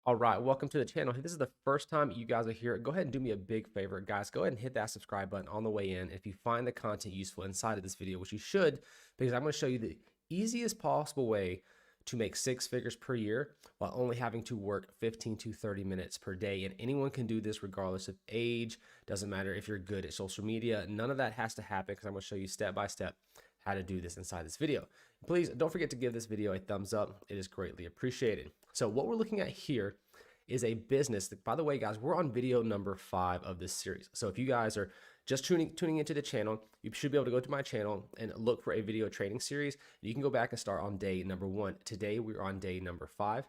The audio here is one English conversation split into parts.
All right, welcome to the channel. If this is the first time you guys are here, go ahead and do me a big favor, guys. Go ahead and hit that subscribe button on the way in. If you find the content useful inside of this video, which you should, because I'm going to show you the easiest possible way to make 6 figures per year while only having to work 15 to 30 minutes per day. And anyone can do this regardless of age. Doesn't matter if you're good at social media. None of that has to happen because I'm going to show you step by step how to do this inside this video. Please don't forget to give this video a thumbs up. It is greatly appreciated. So what we're looking at here is a business that, by the way, guys, we're on video number 5 of this series. So if you guys are just tuning into the channel, you should be able to go to my channel and look for a video training series. You can go back and start on day number 1. Today, we're on day number 5.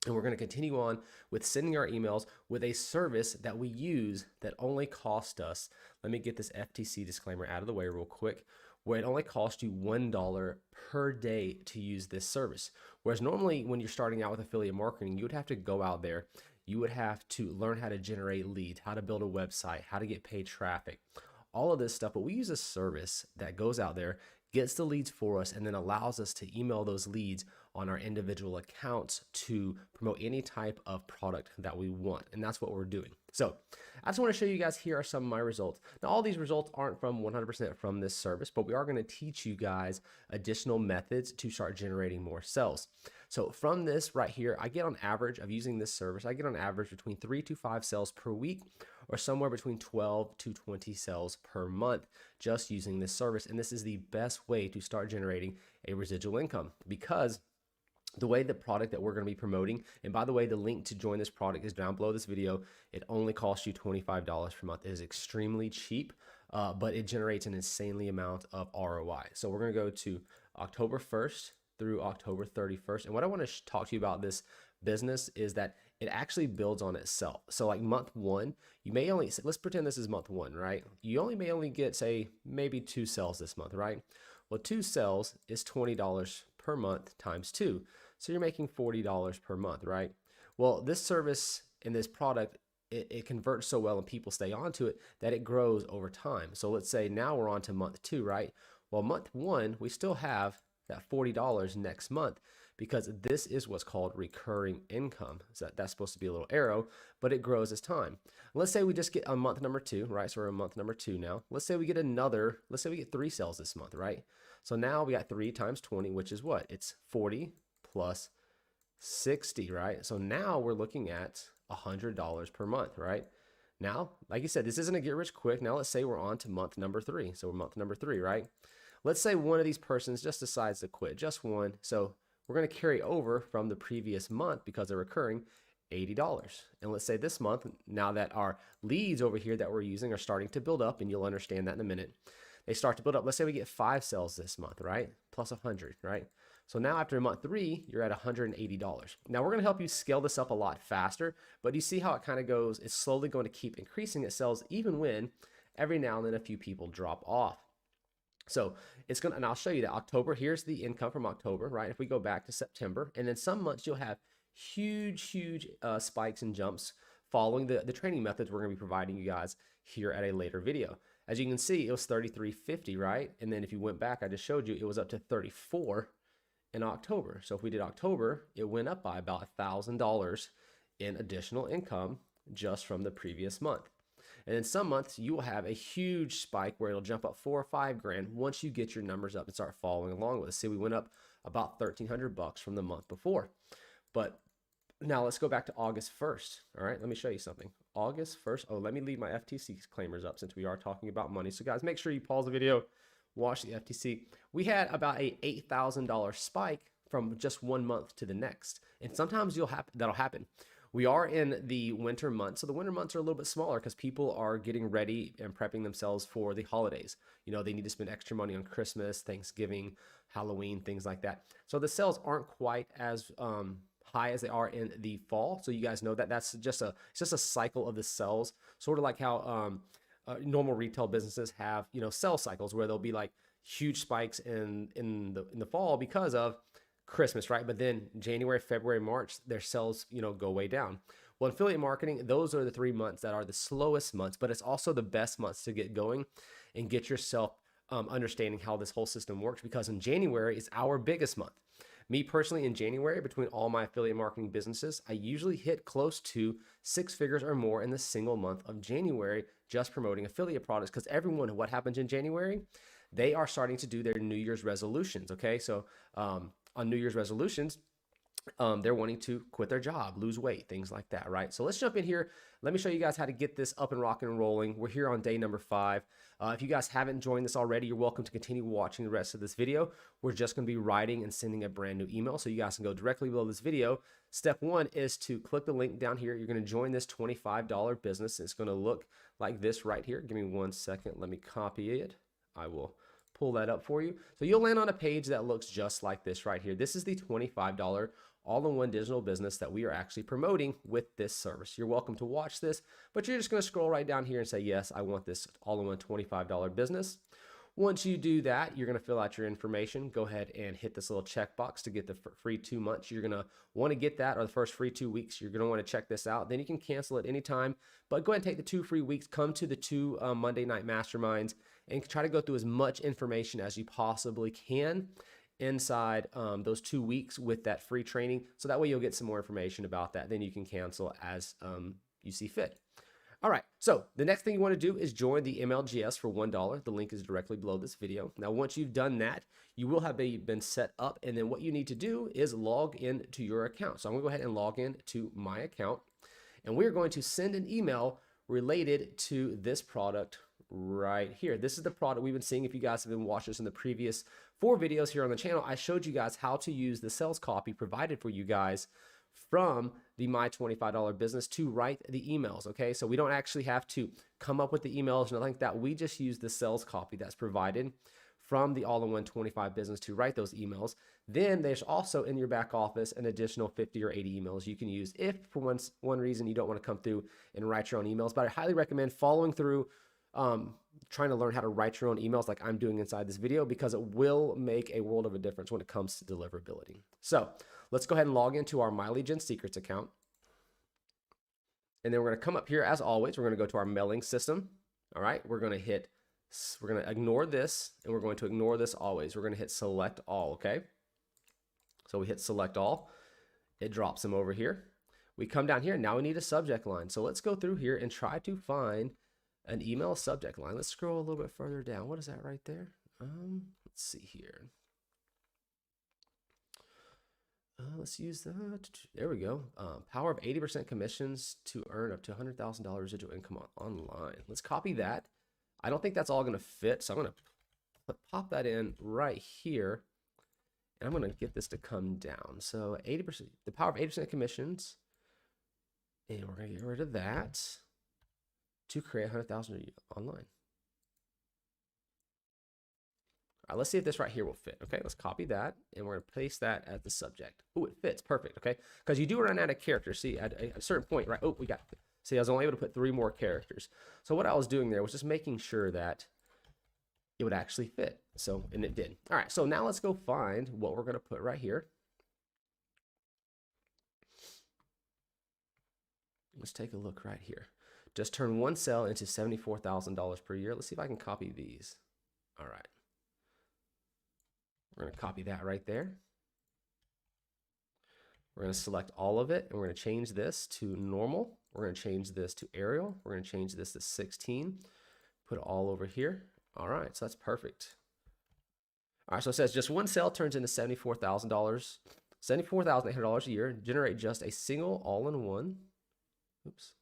And we're going to continue on with sending our emails with a service that we use that only cost us, let me get this FTC disclaimer out of the way real quick, where it only costs you $1 per day to use this service. Whereas normally when you're starting out with affiliate marketing, you would have to go out there, you would have to learn how to generate leads, how to build a website, how to get paid traffic, all of this stuff. But we use a service that goes out there, gets the leads for us, and then allows us to email those leads on our individual accounts to promote any type of product that we want. And that's what we're doing. So I just want to show you guys, here are some of my results. Now, all these results aren't from 100% from this service, but we are going to teach you guys additional methods to start generating more sales. So from this right here, I get on average of using this service, I get on average between 3 to 5 sales per week, or somewhere between 12 to 20 sales per month just using this service. And this is the best way to start generating a residual income, because the way the product that we're going to be promoting, and by the way, the link to join this product is down below this video. It only costs you $25 per month. It is extremely cheap, but it generates an insanely amount of ROI. So we're going to go to October 1st through October 31st. And what I want to talk to you about this business is that it actually builds on itself. So like month 1, you may only, let's pretend this is month 1, right? You may only get, say, maybe 2 sales this month, right? Well, 2 sales is $20 per month times 2. So you're making $40 per month, right? Well, this service and this product, it converts so well and people stay onto it that it grows over time. So let's say now we're on to month 2, right? Well, month 1, we still have that $40 next month, because this is what's called recurring income. So that's supposed to be a little arrow, but it grows as time. Let's say we just get on month number 2, right? So we're on month number 2 now. Let's say we get another, let's say we get 3 sales this month, right? So now we got 3 times 20, which is what? It's 40 plus 60, right? So now we're looking at $100 per month, right? Now, like you said, this isn't a get rich quick. Now let's say we're on to month number 3. So we're month number 3, right? Let's say one of these persons just decides to quit, just one. So we're going to carry over from the previous month, because they're recurring, $80. And let's say this month, now that our leads over here that we're using are starting to build up, and you'll understand that in a minute, they start to build up. Let's say we get 5 sales this month, right? Plus 100, right? So now after month 3, you're at $180. Now we're going to help you scale this up a lot faster, but you see how it kind of goes. It's slowly going to keep increasing its sales, even when every now and then a few people drop off. So it's going to, and I'll show you that October, here's the income from October, right? If we go back to September, and then some months you'll have huge spikes and jumps following the training methods we're going to be providing you guys here at a later video. As you can see, it was $33.50, right? And then if you went back, I just showed you, it was up to $34 in October. So if we did October, it went up by about $1,000 in additional income just from the previous month. And in some months, you will have a huge spike where it'll jump up 4 or 5 grand once you get your numbers up and start following along with us. See, we went up about $1,300 from the month before. But now let's go back to August 1st. All right, let me show you something. August 1st. Oh, let me leave my FTC disclaimers up since we are talking about money. So guys, make sure you pause the video, watch the FTC. We had about a $8,000 spike from just one month to the next. And sometimes that'll happen. We are in the winter months. So the winter months are a little bit smaller because people are getting ready and prepping themselves for the holidays. You know, they need to spend extra money on Christmas, Thanksgiving, Halloween, things like that. So the sales aren't quite as high as they are in the fall. So you guys know that it's just a cycle of the sales, sort of like how normal retail businesses have, you know, sales cycles where there'll be like huge spikes in the fall because of Christmas, right? But then January, February, March, their sales, you know, go way down. Well, affiliate marketing, those are the 3 months that are the slowest months, but it's also the best months to get going and get yourself understanding how this whole system works, because in January is our biggest month. Me personally, in January, between all my affiliate marketing businesses, I usually hit close to 6 figures or more in the single month of January just promoting affiliate products, because everyone, what happens in January? They are starting to do their New Year's resolutions. Okay, so on New Year's resolutions, they're wanting to quit their job, lose weight, things like that, right? So let's jump in here. Let me show you guys how to get this up and rocking and rolling. We're here on day number 5. If you guys haven't joined this already, you're welcome to continue watching the rest of this video. We're just going to be writing and sending a brand new email, so you guys can go directly below this video. Step 1 is to click the link down here. You're going to join this $25 business. It's going to look like this right here. Give me 1 second. Let me copy it. I will pull that up for you. So you'll land on a page that looks just like this right here. This is the $25 all-in-one digital business that we are actually promoting with this service. You're welcome to watch this, but you're just going to scroll right down here and say, yes, I want this all-in-one $25 business. Once you do that, you're going to fill out your information. Go ahead and hit this little checkbox to get the free 2 months. You're going to want to get that, or the first free 2 weeks. You're going to want to check this out. Then you can cancel it anytime, but go ahead and take the 2 free weeks. Come to the 2 Monday night masterminds and try to go through as much information as you possibly can inside those 2 weeks with that free training. So that way you'll get some more information about that. Then you can cancel as you see fit. All right, so the next thing you want to do is join the MLGS for $1. The link is directly below this video. Now, once you've done that, you will have been set up, and then what you need to do is log in to your account. So I'm gonna go ahead and log in to my account, and we're going to send an email related to this product right here. This is the product we've been seeing. If you guys have been watching this in the previous 4 videos here on the channel, I showed you guys how to use the sales copy provided for you guys from the My $25 business to write the emails. Okay, so we don't actually have to come up with the emails, nothing like that. We just use the sales copy that's provided from the all-in-one 25 business to write those emails. Then there's also in your back office an additional 50 or 80 emails you can use if for one reason you don't want to come through and write your own emails. But I highly recommend following through, trying to learn how to write your own emails like I'm doing inside this video, because it will make a world of a difference when it comes to deliverability. So let's go ahead and log into our My Lead Gen Secrets account. And then we're going to come up here as always. We're going to go to our mailing system. All right, we're going to ignore this, and we're going to ignore this always. We're going to hit select all. Okay, so we hit select all. It drops them over here. We come down here. Now we need a subject line. So let's go through here and try to find an email subject line. Let's scroll a little bit further down. What is that right there? Let's see here. Let's use that. There we go. Power of 80% commissions to earn up to $100,000 residual income online. Let's copy that. I don't think that's all going to fit, so I'm going to pop that in right here, and I'm going to get this to come down. So 80%, the power of 80% commissions, and we're going to get rid of that to create 100,000 online. All right, let's see if this right here will fit. Okay, let's copy that, and we're going to paste that as the subject. Oh, it fits. Perfect. Okay, because you do run out of characters. See, at a certain point, right? Oh, see, I was only able to put 3 more characters. So what I was doing there was just making sure that it would actually fit. So, and it did. All right, so now let's go find what we're going to put right here. Let's take a look right here. Just turn 1 sale into $74,000 per year. Let's see if I can copy these. All right. We're going to copy that right there. We're going to select all of it, and we're going to change this to normal. We're going to change this to Arial. We're going to change this to 16. Put it all over here. All right, so that's perfect. All right, so it says just 1 sale turns into $74,000, $74,800 a year. Generate just a single all-in-one. Oops.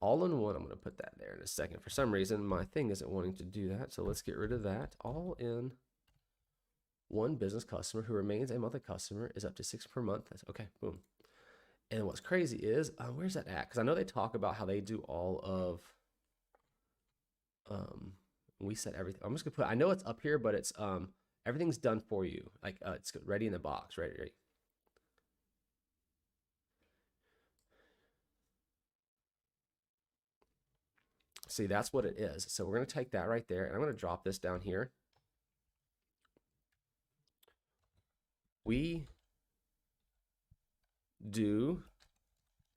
All-in-one, I'm going to put that there in a second. For some reason, my thing isn't wanting to do that, so let's get rid of that. All-in-one business customer who remains a monthly customer is up to 6 per month. That's okay, boom. And what's crazy is, where's that at? Because I know they talk about how they do all of, we set everything. I'm just going to put, I know it's up here, but it's, everything's done for you. Like, it's ready in the box, right? See, that's what it is. So we're going to take that right there, and I'm going to drop this down here. We do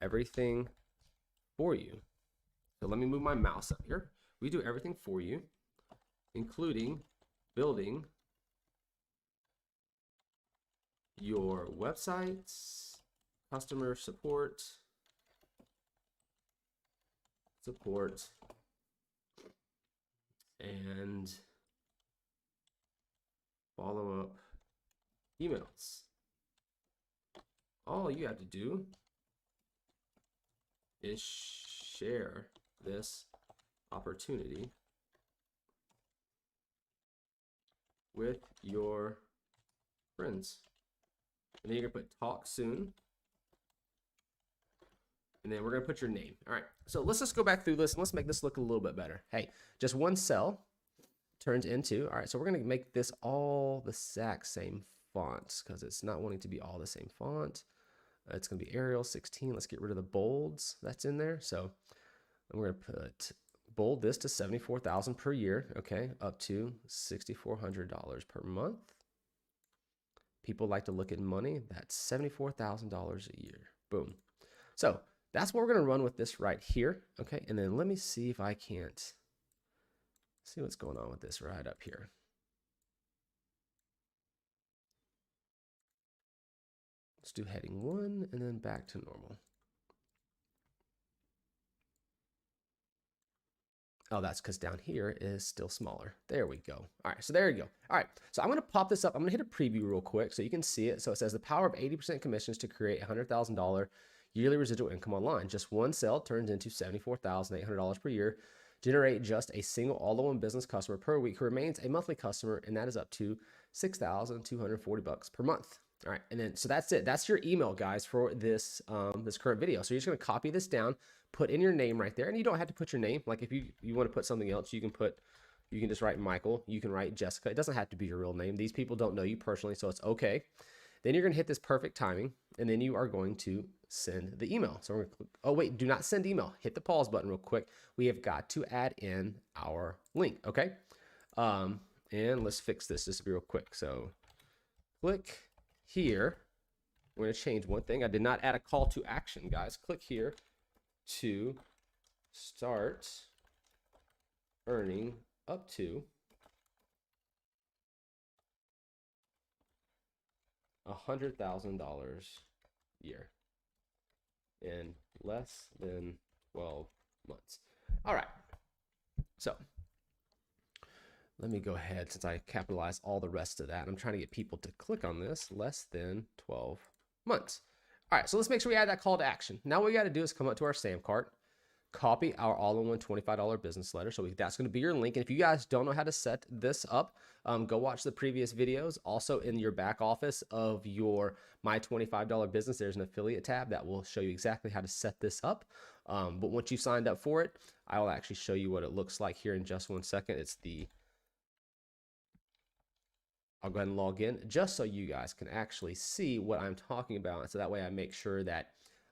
everything for you. So let me move my mouse up here. We do everything for you, including building your websites, customer support, and follow-up emails. All you have to do is share this opportunity with your friends. And then you're gonna put talk soon. And then we're gonna put your name. All right, so let's just go back through this and let's make this look a little bit better. Hey, just one cell turns into, all right, so we're gonna make this all the exact same fonts because it's not wanting to be all the same font. It's gonna be Arial 16. Let's get rid of the bolds that's in there. So we're gonna put bold this to 74,000 per year, okay, up to $6,400 per month. People like to look at money. That's $74,000 a year. Boom. So that's what we're going to run with this right here, okay? And then let me see if I can't see what's going on with this right up here. Let's do heading 1 and then back to normal. Oh, that's because down here is still smaller. There we go. All right, so there you go. All right, so I'm going to pop this up. I'm going to hit a preview real quick so you can see it. So it says the power of 80% commissions to create $100,000 yearly residual income online. Just one sale turns into $74,800 per year. Generate just a single all-in-one business customer per week who remains a monthly customer, and that is up to $6,240 per month. All right, and then so that's it. That's your email, guys, for this this current video. So you're just going to copy this down, put in your name right there, and you don't have to put your name. Like if you want to put something else, you can just write Michael. You can write Jessica. It doesn't have to be your real name. These people don't know you personally, so it's okay. Then you're going to hit this perfect timing, and then you are going to send the email. So we're going to click, oh wait, do not send email. Hit the pause button real quick. We have got to add in our link, okay? And let's fix this just real quick. So click here. We're going to change one thing. I did not add a call to action, guys. Click here to start earning up to $100,000 a year in less than 12 months. All right. So let me go ahead, since I capitalized all the rest of that. I'm trying to get people to click on this, less than 12 months. All right, so let's make sure we add that call to action. Now what we got to do is come up to our SAM cart, copy our all-in-one $25 business letter. So that's going to be your link. And if you guys don't know how to set this up, go watch the previous videos. Also in your back office of your My $25 Business, there's an affiliate tab that will show you exactly how to set this up. But once you signed up for it, I will actually show you what it looks like here in just one second. I'll go ahead and log in just so you guys can actually see what I'm talking about. So that way I make sure that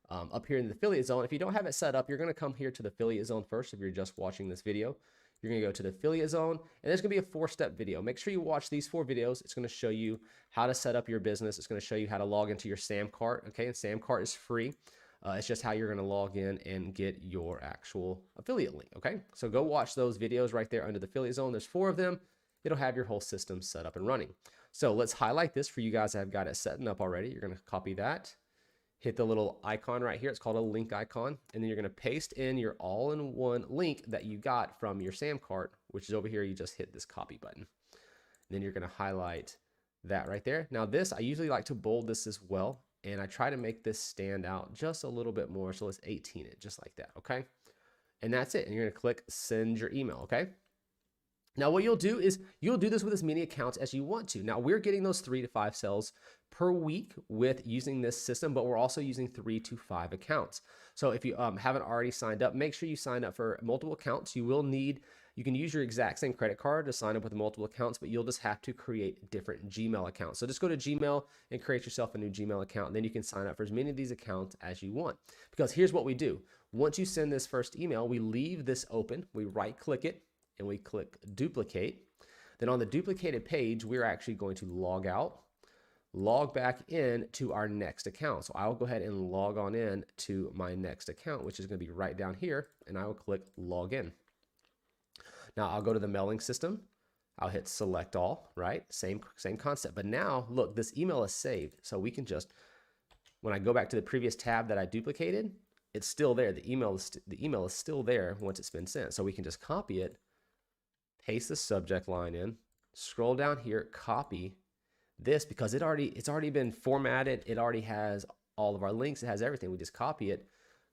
up here in the affiliate zone, if you don't have it set up, you're going to come here to the affiliate zone first. If you're just watching this video, you're going to go to the affiliate zone, and there's going to be a 4-step video. Make sure you watch these 4 videos. It's going to show you how to set up your business. It's going to show you how to log into your SAM cart. Okay, and SAM cart is free. It's just how you're going to log in and get your actual affiliate link. Okay, so go watch those videos right there under the affiliate zone. There's 4 of them. It'll have your whole system set up and running. So let's highlight this for you guys that have got it set up already. You're going to copy that, hit the little icon right here. It's called a link icon. And then you're going to paste in your all-in-one link that you got from your SAM cart, which is over here. You just hit this copy button. And then you're going to highlight that right there. Now this, I usually like to bold this as well. And I try to make this stand out just a little bit more. So let's 18 it just like that. Okay. And that's it. And you're going to click send your email. Okay. Now what you'll do is you'll do this with as many accounts as you want to. Now we're getting those 3 to 5 sales per week with using this system, but we're also using 3 to 5 accounts. So if you haven't already signed up, make sure you sign up for multiple accounts. You can use your exact same credit card to sign up with multiple accounts, but you'll just have to create different Gmail accounts. So just go to Gmail and create yourself a new Gmail account. And then you can sign up for as many of these accounts as you want. Because here's what we do. Once you send this first email, we leave this open, we right click it, and we click duplicate. Then on the duplicated page, we're actually going to log out, log back in to our next account. So I will go ahead and log on in to my next account, which is going to be right down here, and I will click log in. Now I'll go to the mailing system. I'll hit select all, right? Same concept. But now look, this email is saved. So we can just, when I go back to the previous tab that I duplicated, it's still there. The email is still there once it's been sent. So we can just copy it, paste the subject line in, scroll down here, copy this because it's already been formatted. It already has all of our links. It has everything. We just copy it,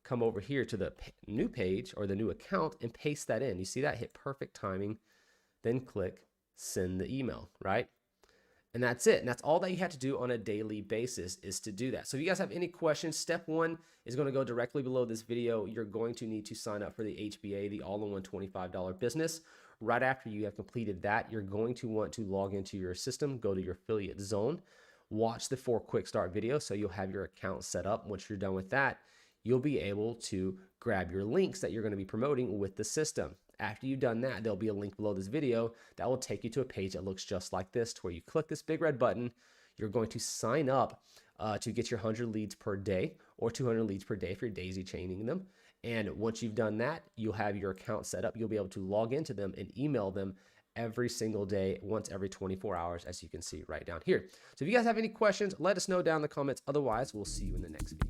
come over here to the new page or the new account and paste that in. You see that? Hit perfect timing, then click send the email, right? And that's it. And that's all that you have to do on a daily basis is to do that. So if you guys have any questions, step one is going to go directly below this video. You're going to need to sign up for the HBA, the all-in-one $25 business. Right after you have completed that, you're going to want to log into your system, go to your affiliate zone, watch the 4 quick start videos so you'll have your account set up. Once you're done with that, you'll be able to grab your links that you're going to be promoting with the system. After you've done that, there'll be a link below this video that will take you to a page that looks just like this, to where you click this big red button. You're going to sign up to get your 100 leads per day or 200 leads per day if you're daisy chaining them. And once you've done that, you'll have your account set up. You'll be able to log into them and email them every single day, once every 24 hours, as you can see right down here. So if you guys have any questions, let us know down in the comments. Otherwise, we'll see you in the next video.